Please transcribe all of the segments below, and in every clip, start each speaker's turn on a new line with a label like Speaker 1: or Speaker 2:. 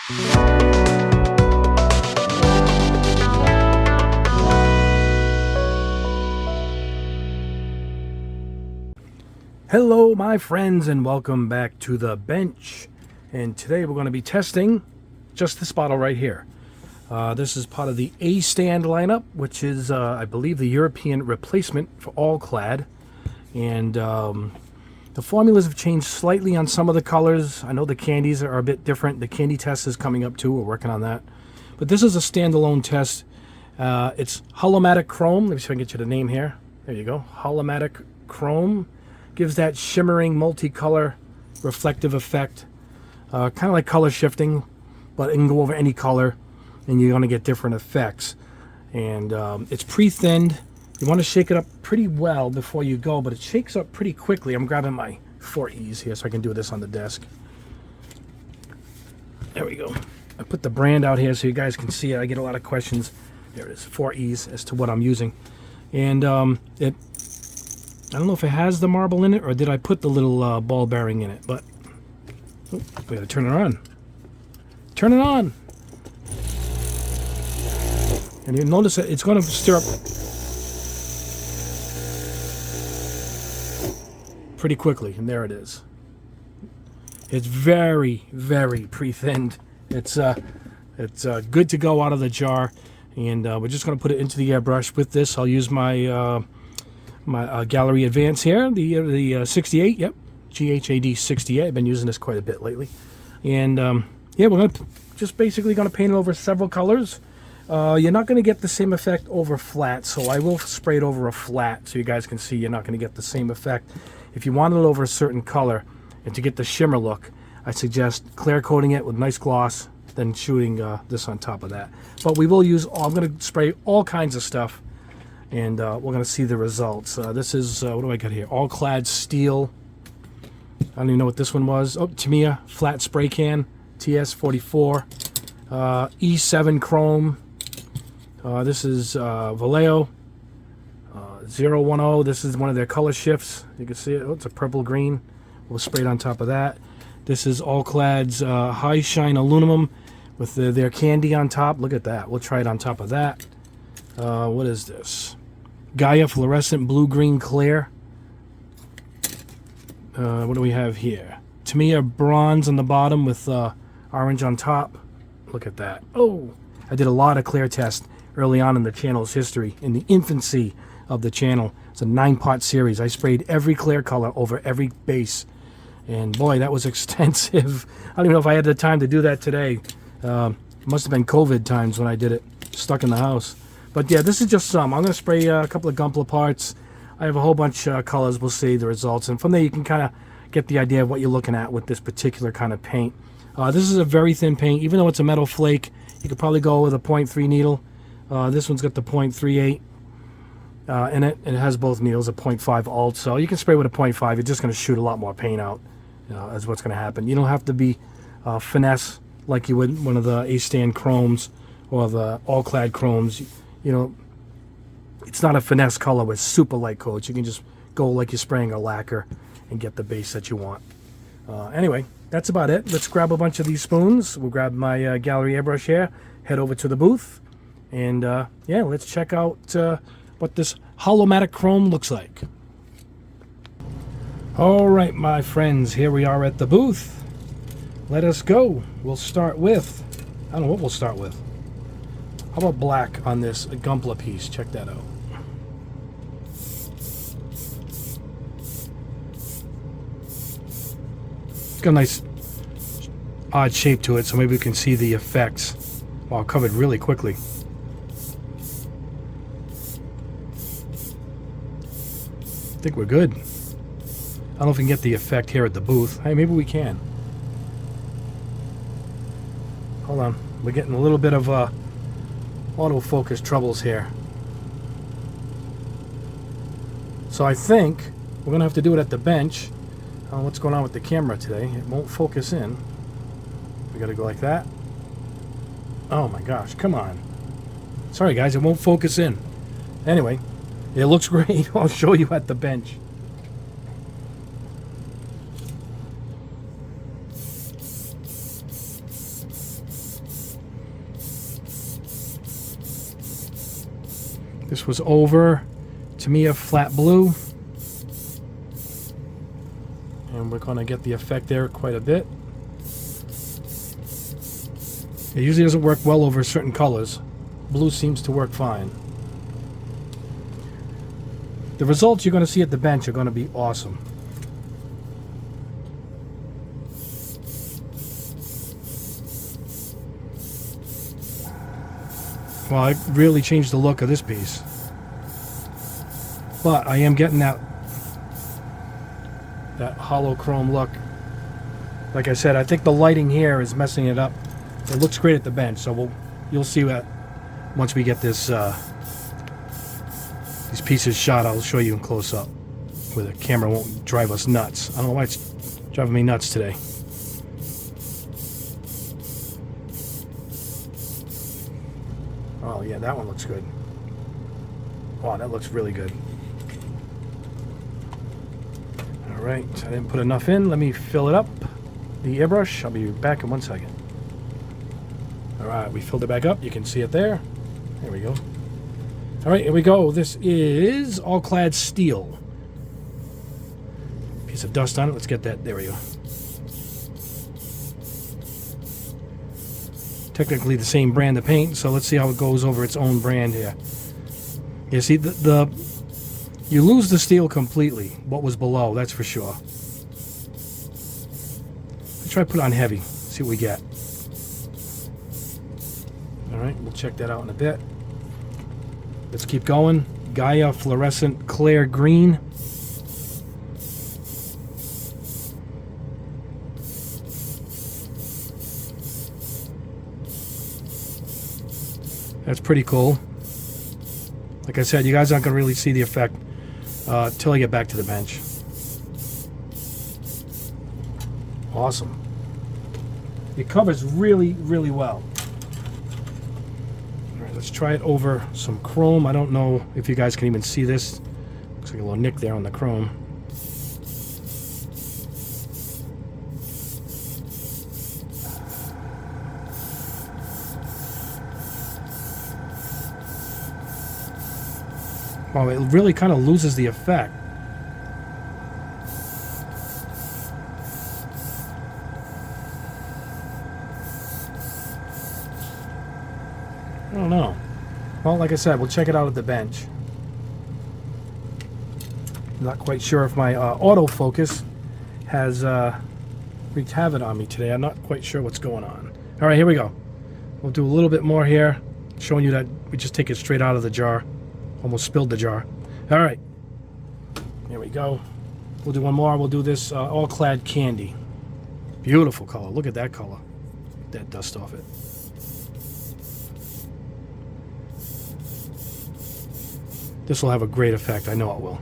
Speaker 1: Hello my friends, and welcome back to the bench. And today we're going to be testing just this bottle right here. This is part of the A stand lineup, which is I believe the European replacement for All Clad. And the formulas have changed slightly on some of the colors. I know the candies are a bit different. The candy test is coming up too. We're working on that. But this is a standalone test. It's Holomatic Chrome. Let me see if I can get you the name here. There you go. Holomatic Chrome. Gives that shimmering multicolor reflective effect. Kind of like color shifting, but it can go over any color and you're going to get different effects. And it's pre-thinned. You want to shake it up pretty well before you go, but it shakes up pretty quickly. I'm grabbing my 4Es here so I can do this on the desk. There we go. I put the brand out here so you guys can see it. I get a lot of questions. There it is, 4Es as to what I'm using. And I don't know if it has the marble in it or did I put the little ball bearing in it, but we gotta turn it on. Turn it on! And you notice that it's gonna stir up pretty quickly, and there it is. It's very, very pre-thinned. It's good to go out of the jar, and we're just gonna put it into the airbrush. With this, I'll use my Gallery Advance here, the 68, yep, GHAD 68. I've been using this quite a bit lately. And yeah, we're just basically going to paint it over several colors. You're not going to get the same effect over flat, so I will spray it over a flat so you guys can see you're not going to get the same effect. If you want it over a certain color and to get the shimmer look, I suggest clear coating it with nice gloss, then shooting this on top of that. But we will use, I'm going to spray all kinds of stuff. And we're going to see the results. This is, what do I got here? All Clad Steel. I don't even know what this one was. Oh, Tamiya Flat Spray Can. TS44. E7 Chrome. This is Vallejo. 010. This is one of their color shifts. You can see it. Oh, it's a purple green. We'll spray it on top of that. This is All Clad's High Shine Aluminum with their candy on top. Look at that. We'll try it on top of that. What is this? Gaia Fluorescent Blue Green Clear. What do we have here? Tamiya Bronze on the bottom with orange on top. Look at that. Oh, I did a lot of clear tests early on in the channel's history, in the infancy of the channel. It's a 9-pot series. I sprayed every clear color over every base. And boy, that was extensive. I don't even know if I had the time to do that today. It must have been COVID times when I did it, stuck in the house. But yeah, this is just some. I'm going to spray a couple of Gunpla parts. I have a whole bunch of colors. We'll see the results. And from there, you can kind of get the idea of what you're looking at with this particular kind of paint. This is a very thin paint. Even though it's a metal flake, you could probably go with a 0.3 needle. This one's got the 0.38 in it. And it has both needles, a 0.5 alt. So you can spray with a 0.5. You're just going to shoot a lot more paint out. Is what's going to happen. You don't have to be finesse like you would one of the A-stand chromes or the all-clad chromes. You know, it's not a finesse color with super light coats. You can just go like you're spraying a lacquer and get the base that you want. Anyway, that's about it. Let's grab a bunch of these spoons. We'll grab my gallery airbrush here, head over to the booth, and yeah, let's check out what this Holomatic Chrome looks like. All right, my friends, here we are at the booth. Let us go. We'll start with, I don't know what we'll start with. How about black on this Gunpla piece? Check that out. It's got a nice odd shape to it, so maybe we can see the effects. Wow, covered really quickly. I think we're good. I don't know if we can get the effect here at the booth. Hey, maybe we can. Hold on. We're getting a little bit of autofocus troubles here. So I think we're going to have to do it at the bench. I don't know what's going on with the camera today. It won't focus in. We got to go like that. Oh my gosh, come on. Sorry guys, it won't focus in. Anyway, it looks great. I'll show you at the bench. This was over Tamiya flat blue. And we're going to get the effect there quite a bit. It usually doesn't work well over certain colors. Blue seems to work fine. The results you're going to see at the bench are going to be awesome. Well, it really changed the look of this piece. But I am getting that hollow chrome look. Like I said, I think the lighting here is messing it up. It looks great at the bench, so you'll see that once we get this these pieces shot. I'll show you in close up where the camera won't drive us nuts. I don't know why it's driving me nuts today. Oh yeah, that one looks good. Wow, that looks really good. Alright, I didn't put enough in. Let me fill it up. The airbrush. I'll be back in 1 second. Alright, we filled it back up. You can see it there. There we go. Alright, here we go. This is all clad steel. Piece of dust on it. Let's get that. There we go. Technically the same brand of paint, so let's see how it goes over its own brand here. You see, you lose the steel completely. What was below, that's for sure. Let's try to put it on heavy. See what we get. Alright, we'll check that out in a bit. Let's keep going. Gaia Fluorescent Clear Green. That's pretty cool. Like I said, you guys aren't going to really see the effect till I get back to the bench. Awesome. It covers really, really well. Alright, let's try it over some chrome. I don't know if you guys can even see this. Looks like a little nick there on the chrome. Wow, it really kind of loses the effect. I don't know. Well, like I said, we'll check it out at the bench. Not quite sure if my autofocus has wreaked havoc on me today. I'm not quite sure what's going on. All right, here we go. We'll do a little bit more here, showing you that we just take it straight out of the jar. Almost spilled the jar. All right, here we go. We'll do one more. We'll do this all clad candy. Beautiful color. Look at that color. Get that dust off it. This will have a great effect. I know it will.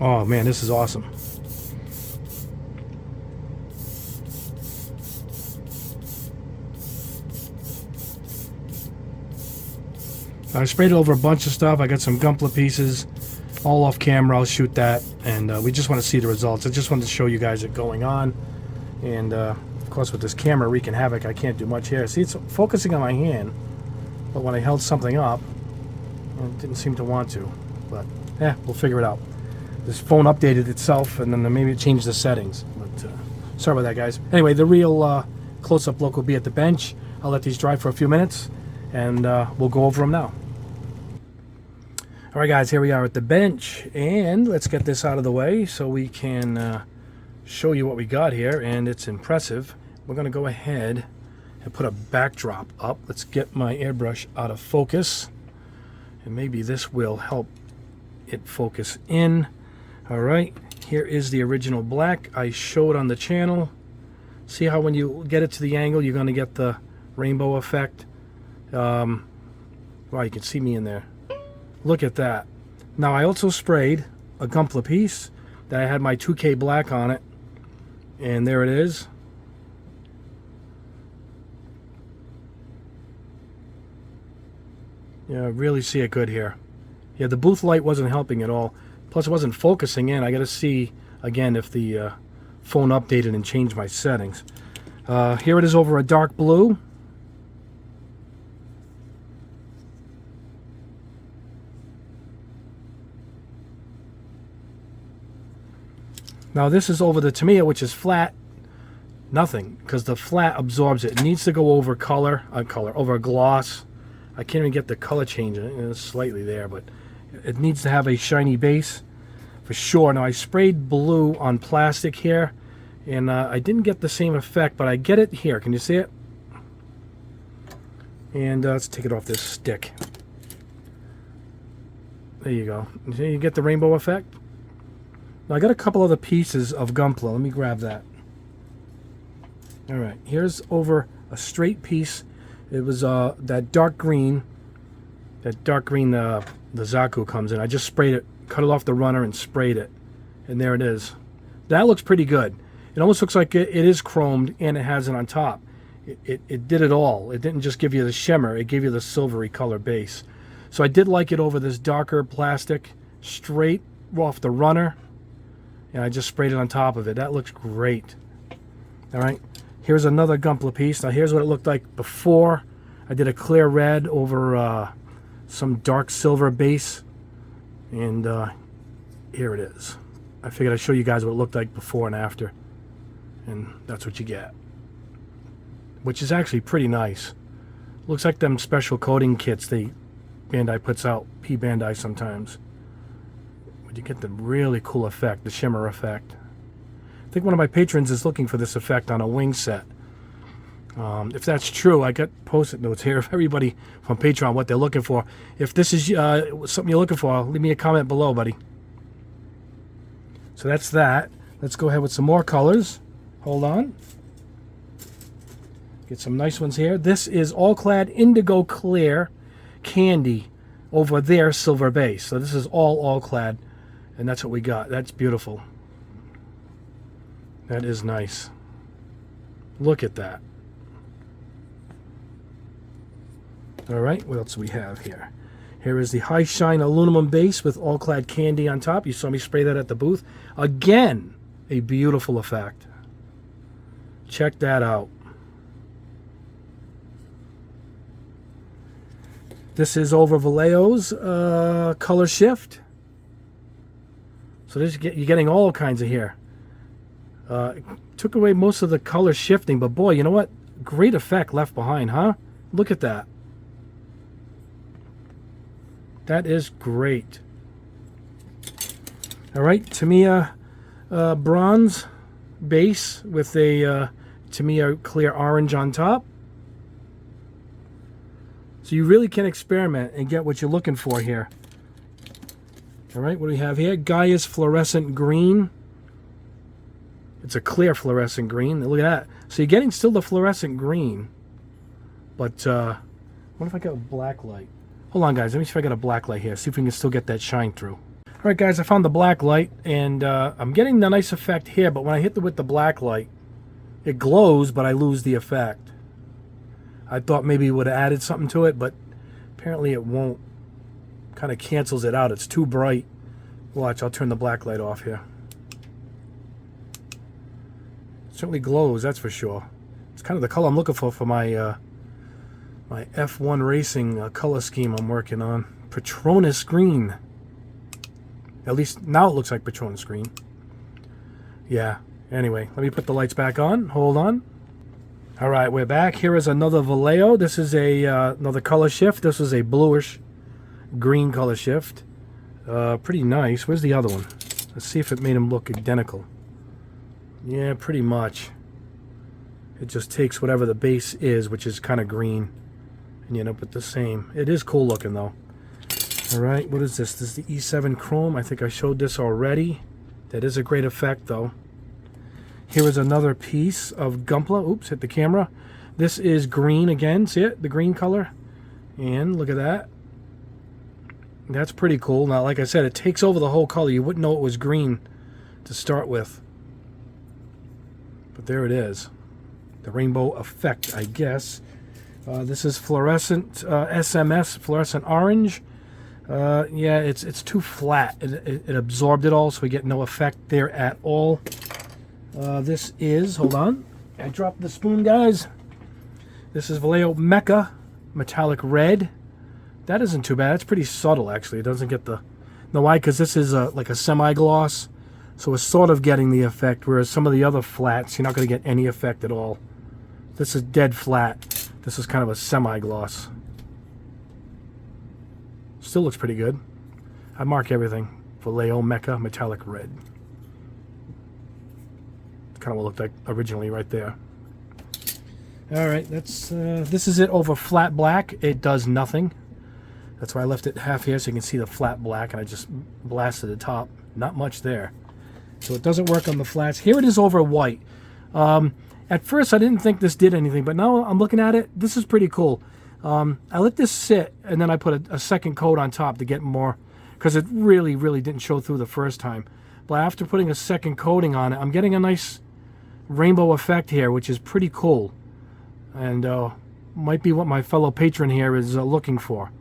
Speaker 1: Oh man, this is awesome. I sprayed it over a bunch of stuff. I got some Gunpla pieces, all off camera. I'll shoot that, and we just want to see the results. I just wanted to show you guys it going on, and of course with this camera wreaking havoc, I can't do much here. See, it's focusing on my hand, but when I held something up, it didn't seem to want to. But yeah, we'll figure it out. This phone updated itself, and then maybe it changed the settings. But sorry about that, guys. Anyway, the real close-up look will be at the bench. I'll let these dry for a few minutes, and we'll go over them now. Alright guys, here we are at the bench, and let's get this out of the way so we can show you what we got here, and it's impressive. We're going to go ahead and put a backdrop up. Let's get my airbrush out of focus, and maybe this will help it focus in. Alright, here is the original black I showed on the channel. See how when you get it to the angle, you're going to get the rainbow effect. Wow, you can see me in there. Look at that. Now I also sprayed a Gunpla piece that I had my 2K black on it, and there it is. Yeah, really see it good here. Yeah, the booth light wasn't helping at all. Plus it wasn't focusing in. I got to see again if the phone updated and changed my settings. Here it is over a dark blue. Now this is over the Tamiya, which is flat. Nothing, because the flat absorbs it. It needs to go over over a gloss. I can't even get the color change. It's slightly there, but it needs to have a shiny base for sure. Now I sprayed blue on plastic here, and I didn't get the same effect, but I get it here. Can you see it? And let's take it off this stick. There you go. You get the rainbow effect. Now I got a couple other pieces of Gunpla. Let me grab that. All right, here's over a straight piece. It was that dark green. That dark green the Zaku comes in. I just sprayed it, cut it off the runner and sprayed it. And there it is. That looks pretty good. It almost looks like it is chromed and it has it on top. It did it all. It didn't just give you the shimmer, it gave you the silvery color base. So I did like it over this darker plastic, straight off the runner. And I just sprayed it on top of it. That looks great. All right. Here's another Gunpla piece. Now here's what it looked like before. I did a clear red over some dark silver base. And here it is. I figured I'd show you guys what it looked like before and after. And that's what you get. Which is actually pretty nice. Looks like them special coating kits Bandai puts out. Bandai sometimes. But you get the really cool effect, the shimmer effect. I think one of my patrons is looking for this effect on a wing set. If that's true, I got post-it notes here of everybody from Patreon, what they're looking for. If this is something you're looking for, leave me a comment below, buddy. So that's that. Let's go ahead with some more colors. Hold on. Get some nice ones here. This is All Clad Indigo Clear Candy over their silver base. So this is all Clad, and that's what we got. That's beautiful. That is nice. Look at that. All right, what else do we have here? Here is the High Shine aluminum base with All Clad Candy on top. You saw me spray that at the booth. Again, a beautiful effect. Check that out. This is over Vallejo's color shift. So this, you're getting all kinds of here. Took away most of the color shifting, but boy, you know what? Great effect left behind, huh? Look at that. That is great. All right, Tamiya bronze base with a Tamiya clear orange on top. So you really can experiment and get what you're looking for here. All right, what do we have here? Gaia's fluorescent green. It's a clear fluorescent green. Look at that. So you're getting still the fluorescent green. But what if I got a black light? Hold on, guys. Let me see if I got a black light here. See if we can still get that shine through. All right, guys. I found the black light, and I'm getting the nice effect here. But when I hit it with the black light, it glows, but I lose the effect. I thought maybe it would have added something to it, but apparently it won't. Kind of cancels it out. It's too bright. Watch, I'll turn the black light off here. It certainly glows, that's for sure. It's kind of the color I'm looking for my my F1 racing color scheme I'm working on. Patronus green. At least now it looks like Patronus green. Yeah. Anyway, let me put the lights back on. Hold on. All right, we're back. Here is another Vallejo. This is a another color shift. This is a bluish green color shift. Pretty nice. Where's the other one? Let's see if it made them look identical. Yeah, pretty much. It just takes whatever the base is, which is kind of green, and you end up with the same. It is cool looking though. All right, what is this? This is the E7 Chrome. I think I showed this already. That is a great effect though. Here is another piece of Gunpla. Oops, hit the camera. This is green again. See it? The green color. And look at that. That's pretty cool. Now, like I said, it takes over the whole color. You wouldn't know it was green to start with. But there it is. The rainbow effect, I guess. This is fluorescent SMS, fluorescent orange. Yeah, it's too flat. It absorbed it all, so we get no effect there at all. This is, hold on, I dropped the spoon, guys. This is Vallejo Mecha Metallic Red. That isn't too bad. It's pretty subtle, actually. It doesn't get the... No, why? Because this is like a semi-gloss, so it's sort of getting the effect, whereas some of the other flats, you're not going to get any effect at all. This is dead flat. This is kind of a semi-gloss. Still looks pretty good. I mark everything. Vallejo Mecha Metallic Red. Kind of what it looked like originally right there. Alright, that's this is it over flat black. It does nothing. That's why I left it half here so you can see the flat black, and I just blasted the top. Not much there. So it doesn't work on the flats. Here it is over white. At first I didn't think this did anything, but now I'm looking at it. This is pretty cool. I let this sit, and then I put a second coat on top to get more, because it really didn't show through the first time. But after putting a second coating on it, I'm getting a nice rainbow effect here, which is pretty cool, and might be what my fellow patron here is looking for.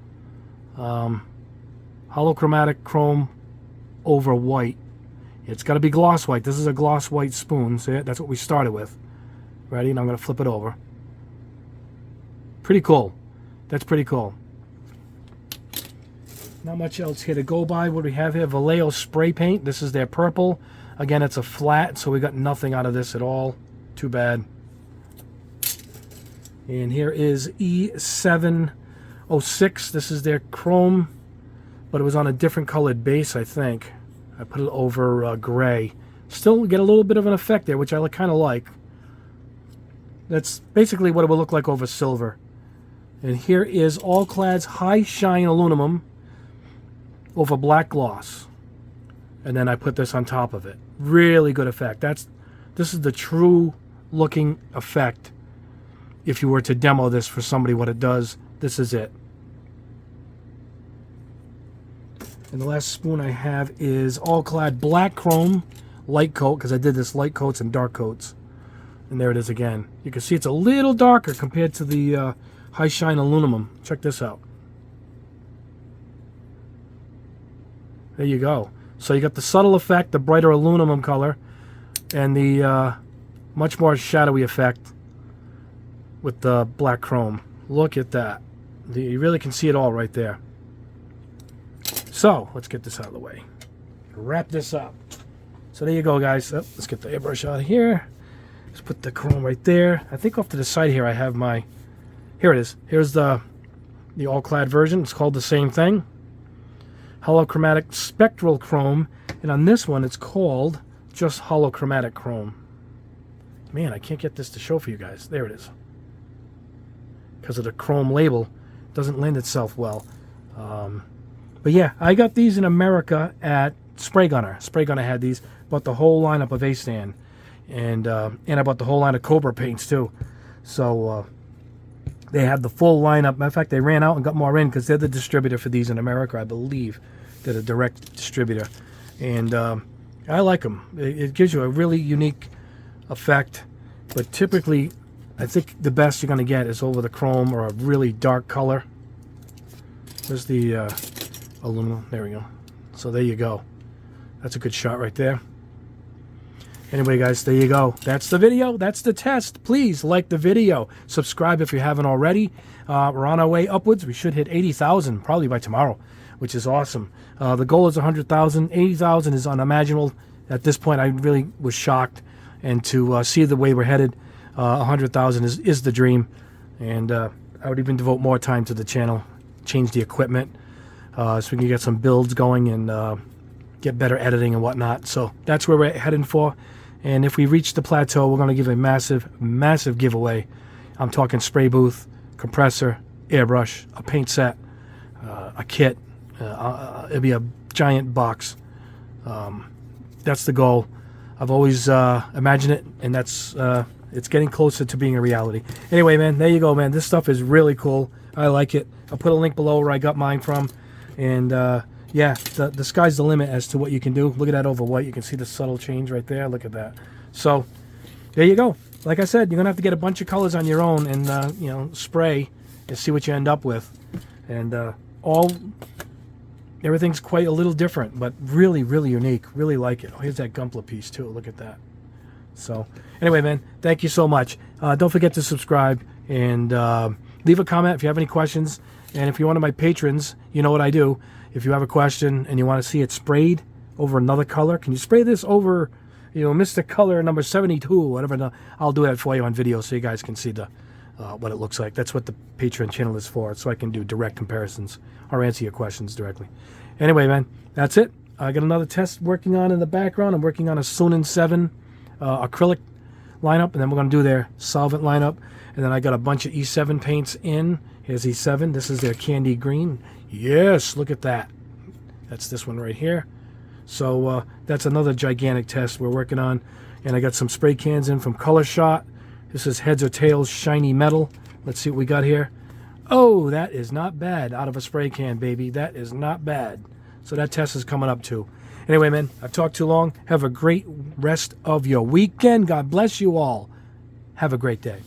Speaker 1: Holochromatic chrome over white. It's got to be gloss white. This is a gloss white spoon, so that's what we started with. Ready? And I'm going to flip it over. Pretty cool. That's pretty cool. Not much else here to go by. What do we have here? Vallejo spray paint. This is their purple. Again, it's a flat, so we got nothing out of this at all. Too bad. And here is E706. This is their chrome, but it was on a different colored base, I think. I put it over gray. Still get a little bit of an effect there, which I kind of like. That's basically what it would look like over silver. And here is All Clad's High Shine Aluminum over black gloss. And then I put this on top of it. Really good effect. This is the true looking effect. If you were to demo this for somebody, what it does, this is it. And the last spoon I have is All Clad Black Chrome Light Coat, because I did this light coats and dark coats. And there it is again. You can see it's a little darker compared to the High Shine Aluminum. Check this out. There you go. So you got the subtle effect, the brighter aluminum color, and the much more shadowy effect with the black chrome. Look at that. You really can see it all right there. So let's get this out of the way. Wrap this up. So there you go, guys. Oh, let's get the airbrush out of here. Let's put the chrome right there. I think off to the side here I have my... Here it is. Here's the all-clad version. It's called the same thing. Holochromatic Spectral Chrome. And on this one, it's called just Holochromatic Chrome. Man, I can't get this to show for you guys. There it is. Because of the chrome label, it doesn't lend itself well. But yeah, I got these in America at Spray Gunner. Spray Gunner had these. Bought the whole lineup of A-Stand. And I bought the whole line of Cobra paints, too. So... they have the full lineup. Matter of fact, they ran out and got more in because they're the distributor for these in America, I believe. They're the direct distributor. And I like them. It gives you a really unique effect. But typically, I think the best you're going to get is over the chrome or a really dark color. There's the aluminum. There we go. So there you go. That's a good shot right there. Anyway, guys, there you go. That's the video. That's the test. Please like the video. Subscribe if you haven't already. We're on our way upwards. We should hit 80,000 probably by tomorrow, which is awesome. The goal is 100,000. 80,000 is unimaginable. At this point, I really was shocked. And to see the way we're headed, 100,000 is the dream. And I would even devote more time to the channel, change the equipment, so we can get some builds going and get better editing and whatnot. So that's where we're heading for. And if we reach the plateau, we're going to give a massive giveaway. I'm talking spray booth, compressor, airbrush, a paint set, a kit. It'll be a giant box. That's the goal. I've always imagined it, and that's it's getting closer to being a reality. Anyway, man, there you go, man. This stuff is really cool. I like it. I'll put a link below where I got mine from. And yeah, the sky's the limit as to what you can do. Look at that over white. You can see the subtle change right there. Look at that. So there you go. Like I said, you're gonna have to get a bunch of colors on your own and you know, spray and see what you end up with. And everything's quite a little different, but really unique. Really like it. Oh, here's that Gunpla piece too. Look at that. So anyway, man, thank you so much. Don't forget to subscribe and leave a comment if you have any questions. And if you're one of my patrons, you know what I do. If you have a question and you want to see it sprayed over another color, can you spray this over, Mr. Color number 72, whatever? I'll do that for you on video so you guys can see what it looks like. That's what the Patreon channel is for, so I can do direct comparisons or answer your questions directly. Anyway, man, that's it. I got another test working on in the background. I'm working on a Sunin 7 acrylic lineup, and then we're going to do their solvent lineup. And then I got a bunch of E7 paints in. Here's E7. This is their candy green. Yes, look at that. That's this one right here. So that's another gigantic test we're working on. And I got some spray cans in from Color Shot. This is Heads or Tails Shiny Metal. Let's see what we got here. Oh, that is not bad out of a spray can, baby. That is not bad. So that test is coming up too. Anyway, man, I've talked too long. Have a great rest of your weekend. God bless you all. Have a great day.